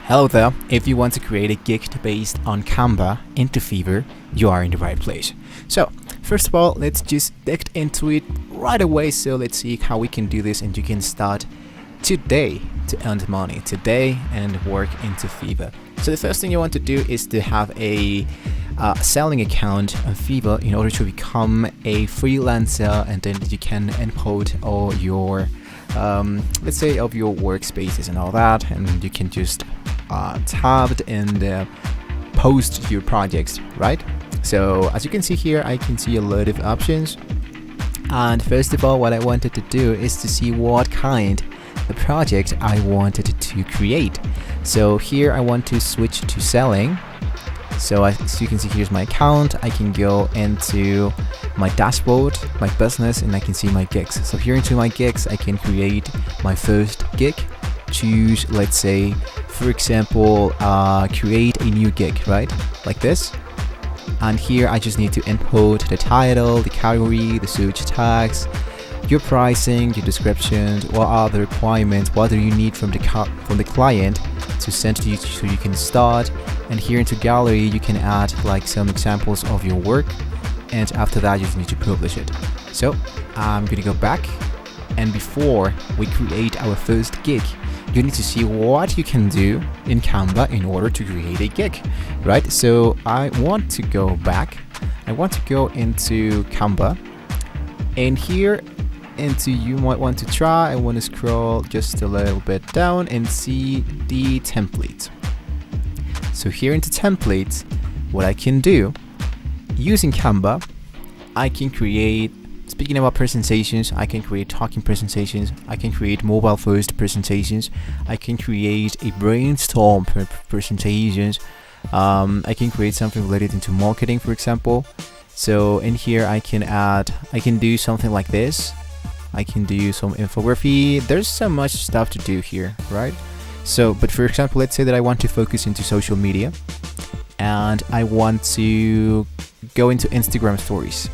Hello there, if you want to create a gig based on Canva into Fiverr, you are in the right place. So, first of all, let's just dig into it right away. So let's see how we can do this, and you can start today to earn money today and work into Fiverr. So the first thing you want to do is to have a selling account on Fiverr in order to become a freelancer, and then you can import all your let's say of your workspaces and all that, and you can just tab and post your projects, right? So as you can see here, I can see a lot of options, and first of all, what I wanted to do is to see what kind of project I wanted to create. So here I want to switch to selling. So as you can see, here's my account. I can go into my dashboard, my business, and I can see my gigs. So here into my gigs, I can create my first gig. Choose, let's say, for example, create a new gig, right? Like this. And here I just need to input the title, the category, the search tags, your pricing, your description, what are the requirements, what do you need from the client to send to you so you can start. And here into gallery you can add like some examples of your work, and after that you just need to publish it. So I'm gonna go back, and before we create our first gig, you need to see what you can do in Canva in order to create a gig, right? So I want to go back, I want to go into Canva, and here into you might want to try, I want to scroll just a little bit down and see the template. So here into templates, what I can do using Canva, I can create, speaking about presentations, I can create talking presentations, I can create mobile first presentations, I can create a brainstorm presentations, I can create something related into marketing, for example. So in here I can do something like this. I can do some infography. There's so much stuff to do here, right? So, but for example, let's say that I want to focus into social media, and I want to go into Instagram stories.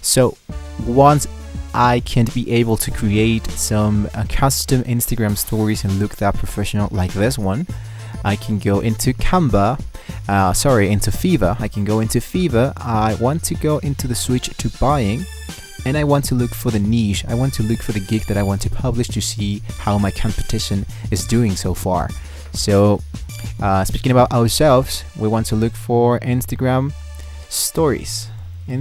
So once I can be able to create some custom Instagram stories and look that professional like this one, I can go into Canva, into Fiverr. I can go into Fiverr. I want to go into the switch to buying, and I want to look for the niche. I want to look for the gig that I want to publish to see how my competition is doing so far. So speaking about ourselves, we want to look for Instagram stories. And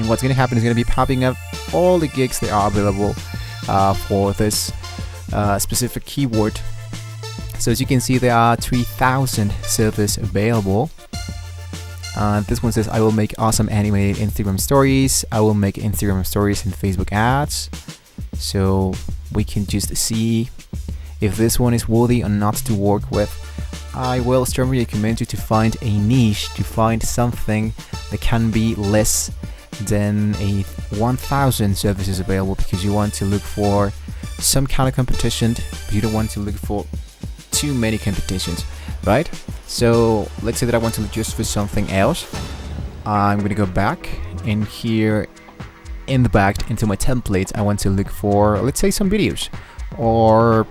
what's going to happen is going to be popping up all the gigs that are available for this specific keyword. So as you can see, there are 3,000 servers available. This one says, I will make awesome animated Instagram stories. I will make Instagram stories and Facebook ads. So we can just see if this one is worthy or not to work with. I will strongly recommend you to find a niche, to find something that can be less than a 1,000 services available, because you want to look for some kind of competition, but you don't want to look for too many competitions, right? So let's say that I want to look just for something else. I'm gonna go back, and here in the back into my templates, I want to look for, let's say, some videos, or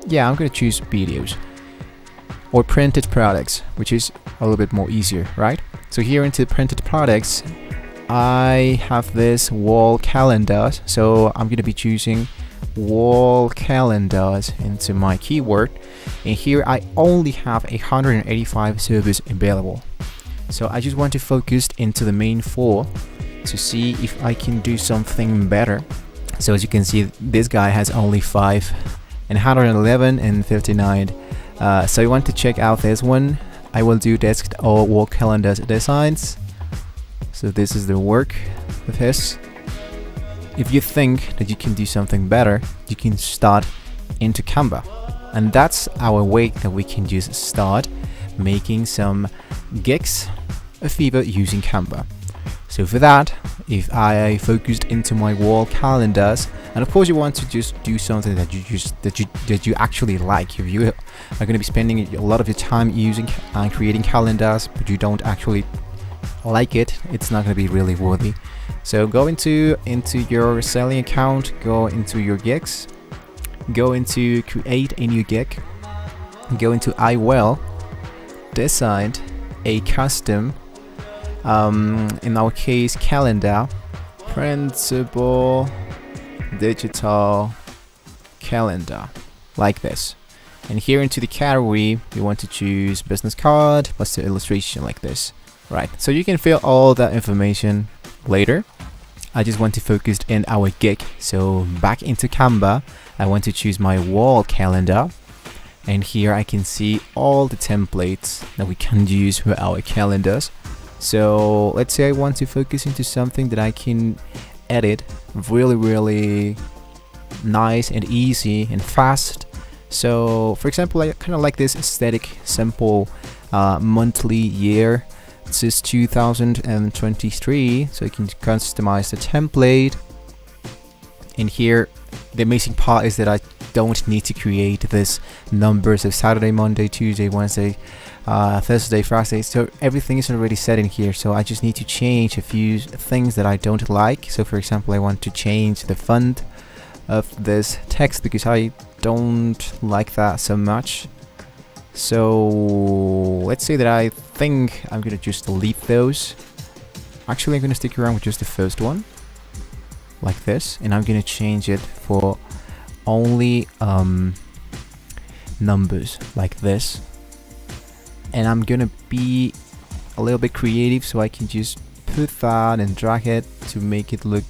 yeah, I'm gonna choose videos, or printed products, which is a little bit more easier, right? So here into printed products, I have this wall calendars, so I'm gonna be choosing wall calendars into my keyword, and here I only have 185 servers available. So I just want to focus into the main 4 to see if I can do something better. So as you can see, this guy has only 5 and 111 and 59. So you want to check out this one. I will do desk or wall calendars designs. So this is the work of his. If you think that you can do something better, you can start into Canva, and that's our way that we can just start making some gigs of Fiverr using Canva. So for that, if I focused into my wall calendars, and of course you want to just do something that you actually like. If you are going to be spending a lot of your time using and creating calendars, but you don't actually like it, it's not going to be really worthy. So go into your selling account, go into your gigs, go into create a new gig, go into I will design a custom, in our case, calendar, printable digital calendar, like this. And here into the category, you want to choose business card plus the illustration, like this. Right, so you can fill all that information later. I just want to focus in our gig. So back into Canva, I want to choose my wall calendar. And here I can see all the templates that we can use for our calendars. So let's say I want to focus into something that I can edit really nice and easy and fast. So for example, I kind of like this aesthetic, simple monthly year. This is 2023, so you can customize the template. And here the amazing part is that I don't need to create this numbers of Saturday, Monday, Tuesday, Wednesday, Thursday, Friday. So everything is already set in here, so I just need to change a few things that I don't like. So for example, I want to change the font of this text because I don't like that so much. So let's say that I think I'm gonna just delete those. Actually, I'm gonna stick around with just the first one, like this, and I'm gonna change it for only numbers, like this. And I'm gonna be a little bit creative, so I can just put that and drag it to make it look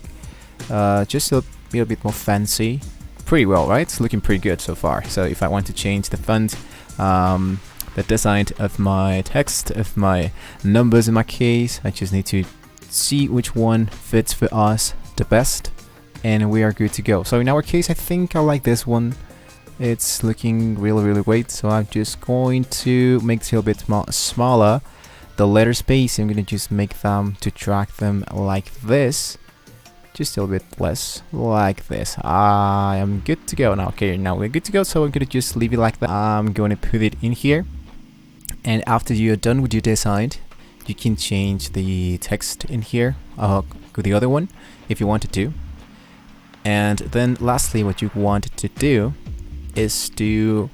just a little bit more fancy. Pretty well, right? It's looking pretty good so far. So if I want to change the font, the design of my text, of my numbers in my case, I just need to see which one fits for us the best, and we are good to go. So in our case, I think I like this one. It's looking really great. So I'm just going to make it a little bit smaller. The letter space, I'm gonna just make them to drag them like this. Just a little bit less, like this. I am good to go now. Okay, now we're good to go, so I'm gonna just leave it like that. I'm going to put it in here, and after you're done with your design, you can change the text in here, with the other one if you wanted to. And then lastly, what you want to do is to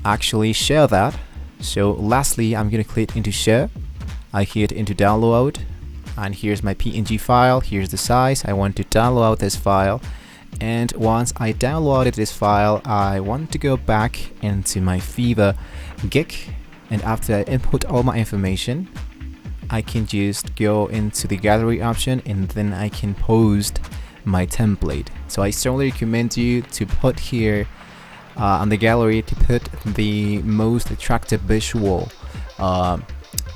actually share that. So lastly, I'm gonna click into share. I hit into download, and here's my PNG file. Here's the size. I want to download this file, and once I downloaded this file, I want to go back into my Fiverr gig, and after I input all my information, I can just go into the gallery option, and then I can post my template. So I strongly recommend you to put here on the gallery, to put the most attractive visual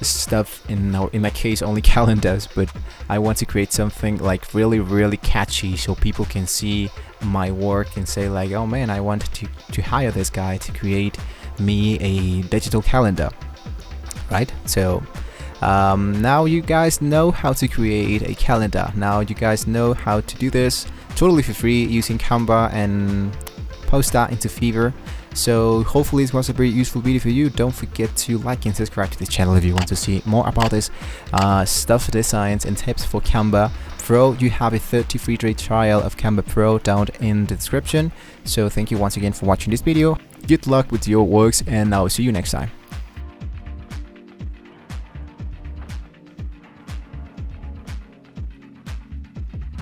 stuff. In my case, only calendars, but I want to create something like really catchy, so people can see my work and say like, oh man, I want to hire this guy to create me a digital calendar, right? So now you guys know how to create a calendar. Now you guys know how to do this totally for free using Canva and post that into Fiverr. So hopefully this was a very useful video for you. Don't forget to like and subscribe to this channel if you want to see more about this stuff, designs and tips for Canva Pro. You have a 30 free-day trial of Canva Pro down in the description. So thank you once again for watching this video. Good luck with your works, and I'll see you next time.